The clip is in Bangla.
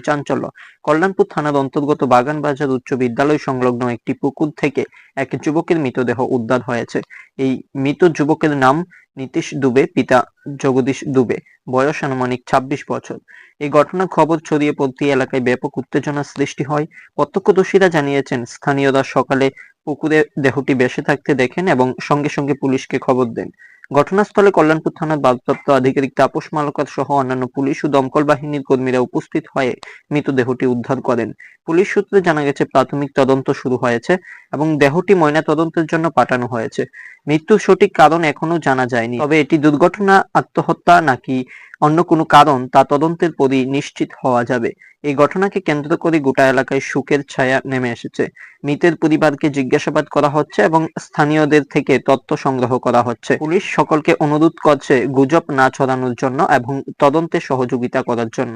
চাঞ্চল্য। কল্যাণপুর থানার অন্তর্গত বাগানবাজার উচ্চ বিদ্যালয় সংলগ্ন একটি পুকুর থেকে এক যুবকের মৃতদেহ উদ্ধার হয়েছে। এই মৃত যুবকের নাম নীতিশ দুবে, পিতা জগদীশ দুবে, বয়স আনুমানিক ২৬ বছর। এই ঘটনার খবর ছড়িয়ে পড়তে এলাকায় ব্যাপক উত্তেজনার সৃষ্টি হয়। প্রত্যক্ষদর্শীরা জানিয়েছেন, স্থানীয়রা সকালে পুকুরে দেহটি ভেসে থাকতে দেখেন এবং সঙ্গে সঙ্গে পুলিশকে খবর দেন। ঘটনাস্থলে কল্যাণপুর থানার ভারপ্রাপ্ত আধিকারিক তাপস মালাকার সহ অন্যান্য পুলিশ ও দমকল বাহিনীর কর্মীরা উপস্থিত হয়ে মৃতদেহটি উদ্ধার করেন। পুলিশ সূত্রে জানা গেছে, প্রাথমিক তদন্ত শুরু হয়েছে এবং দেহটি ময়নাতদন্তের জন্য পাঠানো হয়েছে। মৃত্যুর সঠিক কারণ এখনো জানা যায়নি, তবে এটি দুর্ঘটনা, আত্মহত্যা নাকি অন্য কোনো কারণ তা তদন্তের পরই নিশ্চিত হওয়া যাবে। এই ঘটনাকে কেন্দ্র করে গোটা এলাকায় শোকের ছায়া নেমে এসেছে। মৃতের পরিবারকে জিজ্ঞাসাবাদ করা হচ্ছে এবং স্থানীয়দের থেকে তথ্য সংগ্রহ করা হচ্ছে। পুলিশ সকলকে অনুরোধ করছে গুজব না ছড়ানোর জন্য এবং তদন্তে সহযোগিতা করার জন্য।